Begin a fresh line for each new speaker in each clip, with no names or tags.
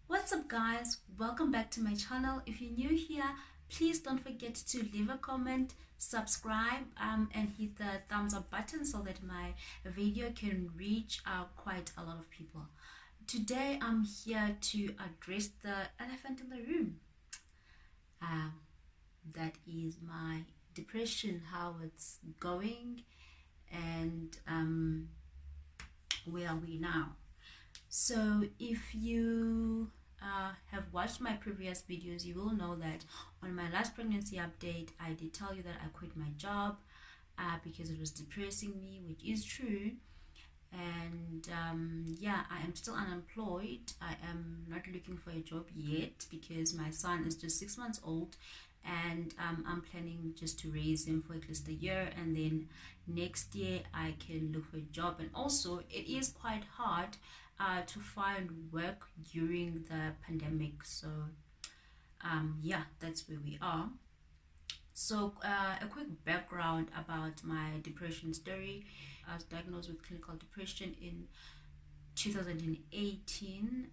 What's up guys, welcome back to my channel. If you're new here, please don't forget to leave a comment, subscribe and hit the thumbs up button so that my video can reach quite a lot of people. Today I'm here to address the elephant in the room. That is my depression, how it's going, and where are we now. So if you have watched my previous videos, you will know that on my last pregnancy update I did tell you that I quit my job because it was depressing me, which is true. And yeah, I am still unemployed. I am not looking for a job yet because my son is just 6 months old, and I'm planning just to raise him for at least a year, and then next year I can look for a job. And also it is quite hard to find work during the pandemic. So yeah, that's where we are. So a quick background about my depression story. I was diagnosed with clinical depression in 2018.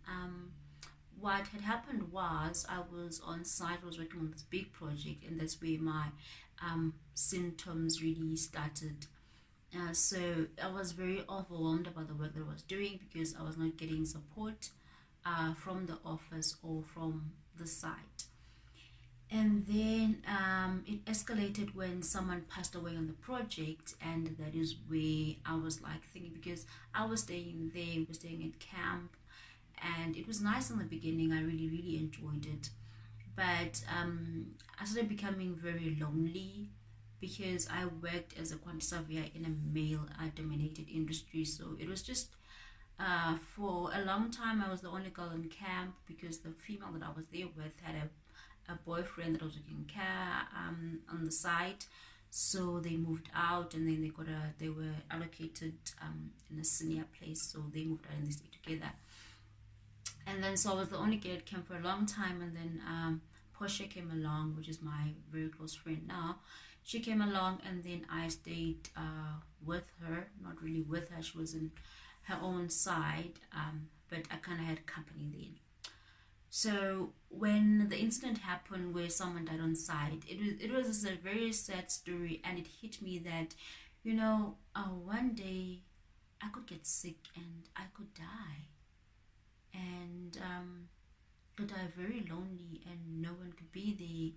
What had happened was I was on site, I was working on this big project, and that's where my symptoms really started. So I was very overwhelmed about the work that I was doing because I was not getting support from the office or from the site. And then it escalated when someone passed away on the project, and that is where I was like thinking, because I was staying there, we were staying at camp, and it was nice in the beginning. I really enjoyed it, but I started becoming very lonely because I worked as a quantity surveyor in a male dominated industry. So it was just for a long time I was the only girl in camp because the female that I was there with had a boyfriend that was working care on the site. So they moved out, and then they were allocated in a senior place, so they moved out and they stayed together. And then so I was the only girl at camp for a long time, and then Portia came along, which is my very close friend now. She came along, and then I stayed with her. Not really with her, she was in her own side, but I kind of had company then. So when the incident happened where someone died on site, it was a very sad story, and it hit me that, you know, one day I could get sick and I could die, and could die very lonely and no one could be there.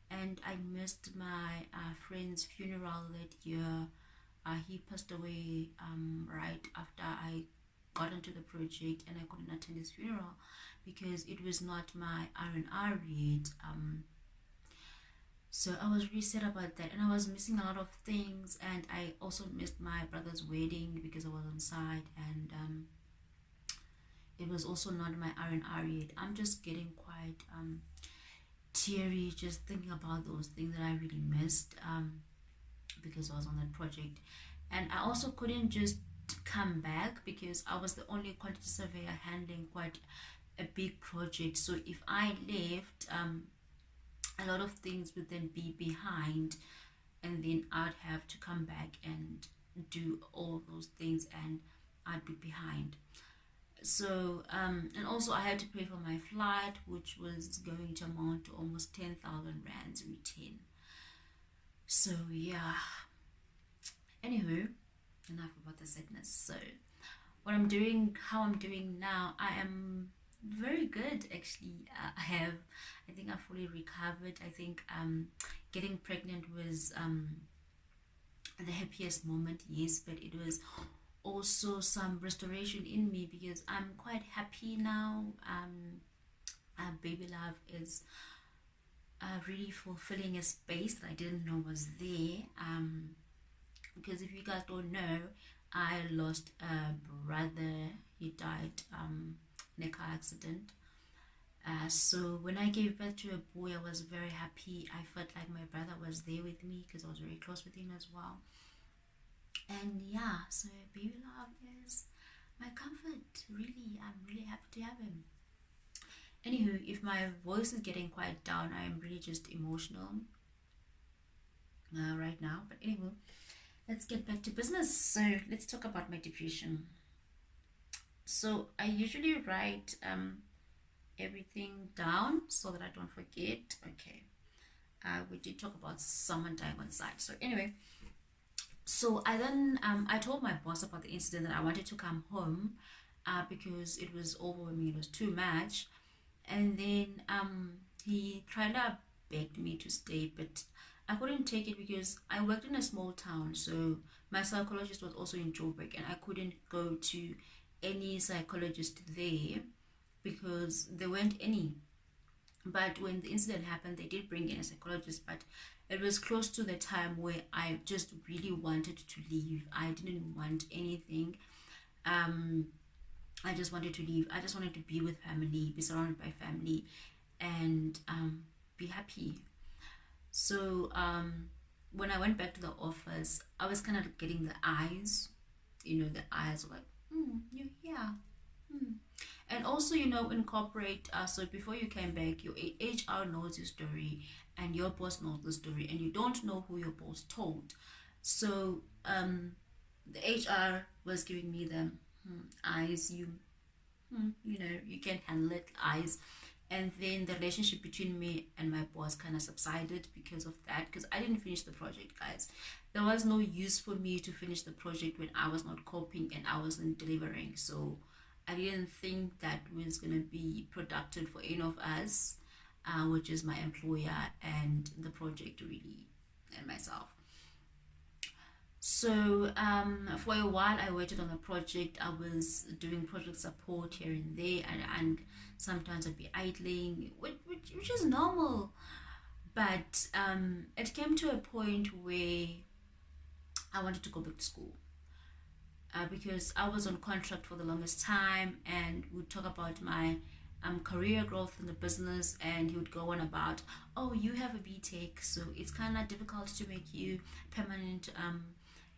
And I missed my friend's funeral that year. He passed away right after I got into the project, and I couldn't attend his funeral because it was not my R&R yet. So I was really sad about that, and I was missing a lot of things. And I also missed my brother's wedding because I was on site, and it was also not my R&R yet. I'm just getting quite teary just thinking about those things that I really missed because I was on that project. And I also couldn't just come back because I was the only quantity surveyor handling quite a big project. So if I left, a lot of things would then be behind, and then I'd have to come back and do all those things, and I'd be behind. So and also I had to pay for my flight, which was going to amount to almost 10,000 rands return. So yeah, anywho, enough about the sadness. So what I'm doing, how I'm doing now, I am very good actually. I think I fully recovered. I think getting pregnant was the happiest moment, yes, but it was also some restoration in me because I'm quite happy now. Baby love is really fulfilling a space that I didn't know was there. Because if you guys don't know, I lost a brother. He died in a car accident. So when I gave birth to a boy, I was very happy. I felt like my brother was there with me because I was very close with him as well. And yeah, so baby love is my comfort. Really, I'm really happy to have him. Anywho, if my voice is getting quite down, I am really just emotional right now. But anyway, let's get back to business. So let's talk about my depression. So I usually write everything down so that I don't forget. Okay. We did talk about someone dying on site. So anyway, so I told my boss about the incident, that I wanted to come home because it was overwhelming, it was too much. And then he kind of begged me to stay, but I couldn't take it because I worked in a small town, so my psychologist was also in Joburg, and I couldn't go to any psychologist there because there weren't any. But when the incident happened, they did bring in a psychologist, but it was close to the time where I just really wanted to leave. I didn't want anything. Um, I just wanted to leave. I just wanted to be with family, be surrounded by family, and be happy. So when I went back to the office, I was kind of getting the eyes. The eyes were like, you're here. And also, in corporate, so before you came back, your HR knows your story and your boss knows the story, and you don't know who your boss told. So the HR was giving me the eyes, you can't handle it, eyes. And then the relationship between me and my boss kind of subsided because of that, because I didn't finish the project, guys. There was no use for me to finish the project when I was not coping and I wasn't delivering. So I didn't think that was going to be productive for any of us, which is my employer and the project, really, and myself. So for a while, I waited on the project. I was doing project support here and there, and sometimes I'd be idling, which is normal. But it came to a point where I wanted to go back to school. Because I was on contract for the longest time, and would talk about my career growth in the business, and he would go on about, oh, you have a BTech, so it's kind of difficult to make you permanent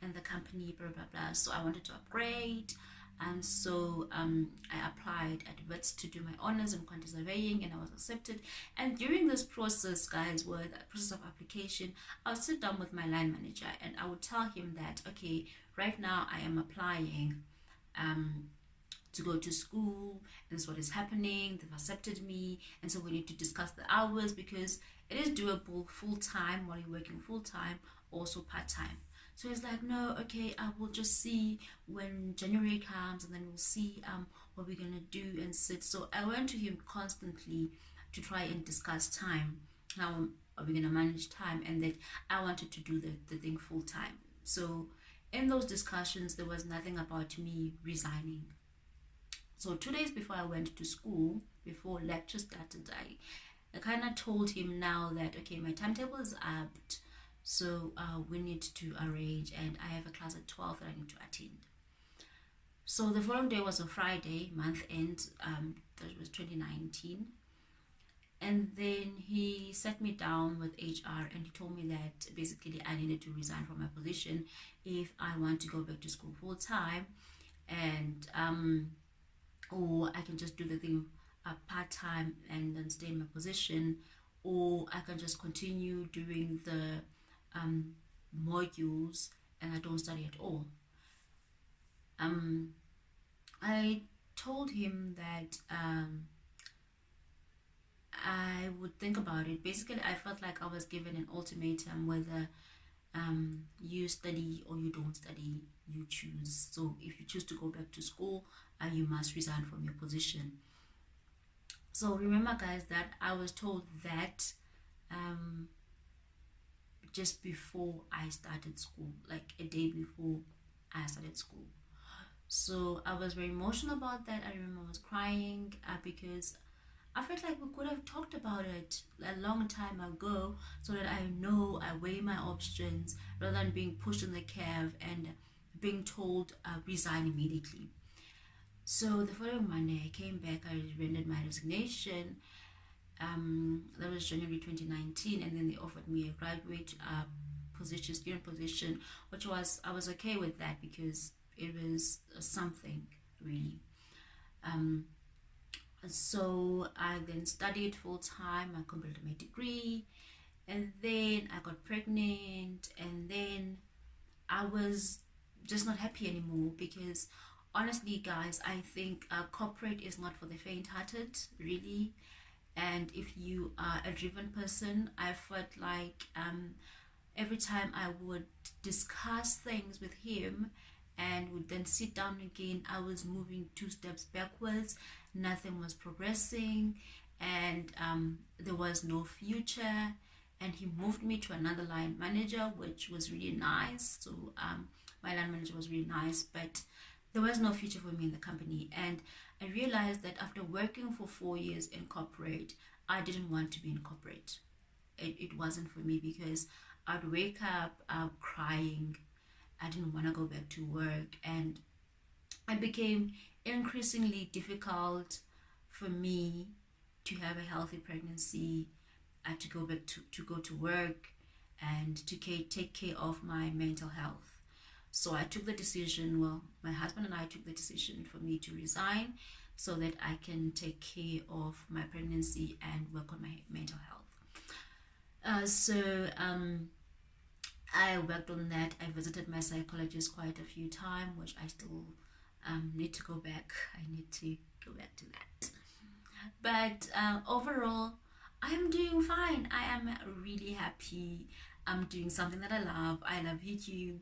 in the company, blah blah blah. So I wanted to upgrade, and so I applied at WITS to do my honors in quantity surveying, and I was accepted. And during this process, guys, with the process of application, I would sit down with my line manager, and I would tell him that, okay, right now I am applying to go to school, and this is what is happening. They've accepted me, and so we need to discuss the hours, because it is doable full time while you're working full time, also part time. So he's like, no, okay, I will just see when January comes, and then we'll see what we're gonna do and sit. So I went to him constantly to try and discuss time. How are we gonna manage time? And that I wanted to do the thing full time. So in those discussions, there was nothing about me resigning. So 2 days before I went to school, before lecture started, I kind of told him now that, okay, my timetable is up, so we need to arrange, and I have a class at 12 that I need to attend. So the following day was a Friday, month end, that was 2019. And then he sat me down with HR, and he told me that basically I needed to resign from my position if I want to go back to school full time, and or I can just do the thing part time and then stay in my position, or I can just continue doing the modules and I don't study at all. I told him that I would think about it. Basically, I felt like I was given an ultimatum, whether you study or you don't study, you choose. So if you choose to go back to school, you must resign from your position. So remember, guys, that I was told that just before I started school, like a day before I started school. So I was very emotional about that. I remember I was crying because I felt like we could have talked about it a long time ago, so that I know I weigh my options rather than being pushed in the cave and being told resign immediately. So the following Monday, I came back, I rendered my resignation. That was January 2019, and then they offered me a graduate position, student position, which I was okay with that because it was something really. So I then studied full time. I completed my degree, and then I got pregnant, and then I was just not happy anymore, because honestly guys, I think corporate is not for the faint-hearted, really. And if you are a driven person, I felt like every time I would discuss things with him and would then sit down again, I was moving two steps backwards. Nothing was progressing, and there was no future. And he moved me to another line manager, which was really nice. So my line manager was really nice, but there was no future for me in the company. And I realized that after working for 4 years in corporate, I didn't want to be in corporate. It wasn't for me, because I'd wake up crying. I didn't want to go back to work, and it became increasingly difficult for me to have a healthy pregnancy, to go back to go to work, and to take care of my mental health. So I took the decision, well, my husband and I took the decision for me to resign, so that I can take care of my pregnancy and work on my mental health. So I worked on that. I visited my psychologist quite a few times, which I still need to go back. I need to go back to that. But overall, I am doing fine. I am really happy. I'm doing something that I love. I love YouTube.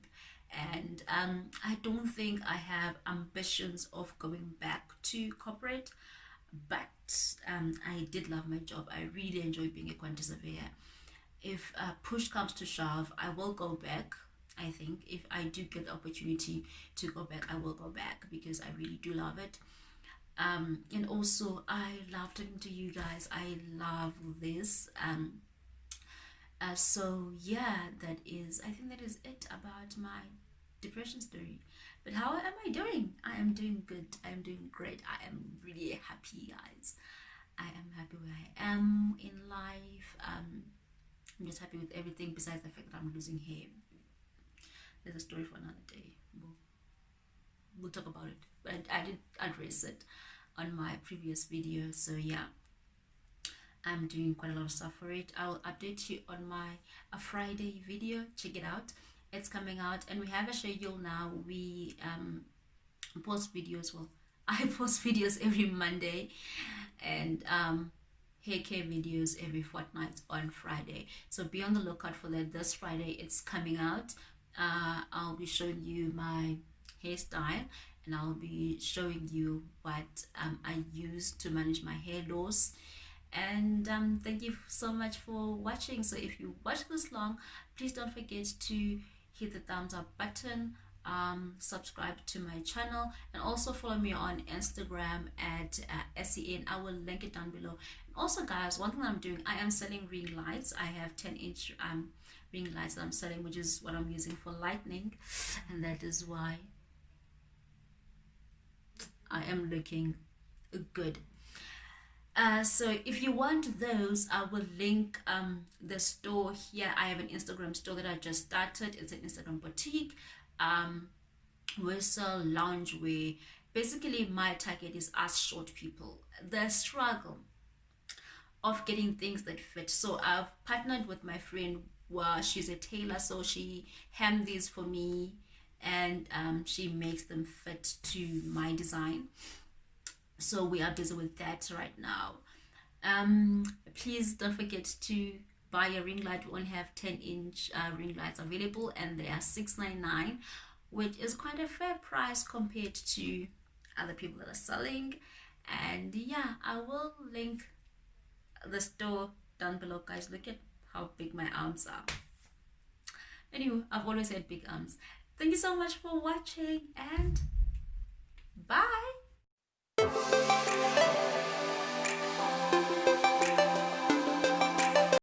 And I don't think I have ambitions of going back to corporate, but I did love my job. I really enjoy being a quantity surveyor. If push comes to shove, I will go back. I think if I do get the opportunity to go back, I will go back, because I really do love it. And also, I love talking to you guys. I love this. So yeah, I think that is it about my depression story. But how am I doing? I am doing good. I am doing great. I am really happy, guys. I am happy where I am in life. I'm just happy with everything, besides the fact that I'm losing hair. There's a story for another day. We'll talk about it. But I did address it on my previous video. So yeah, I'm doing quite a lot of stuff for it. I'll update you on my Friday video. Check it out. It's coming out, and we have a schedule now. We post videos. Well, I post videos every Monday, and hair care videos every fortnight on Friday. So be on the lookout for that. This Friday it's coming out. I'll be showing you my hairstyle, and I'll be showing you what I use to manage my hair loss. And thank you so much for watching. So if you watch this long, please don't forget to hit the thumbs up button, subscribe to my channel, and also follow me on Instagram at SEN. I will link it down below. And also guys, one thing I'm doing, I am selling ring lights. I have 10-inch ring lights that I'm selling, which is what I'm using for lighting, and that is why I am looking good. So if you want those, I will link the store here. I have an Instagram store that I just started. It's an Instagram boutique. We sell loungewear. Basically, my target is us short people. The struggle of getting things that fit. So I've partnered with my friend. Well, she's a tailor, so she hemmed these for me, and she makes them fit to my design. So we are busy with that right now. Please don't forget to buy a ring light. We only have 10-inch ring lights available, and they are $6.99, which is quite a fair price compared to other people that are selling. And yeah, I will link the store down below, guys. Look at how big my arms are. Anyway, I've always had big arms. Thank you so much for watching, and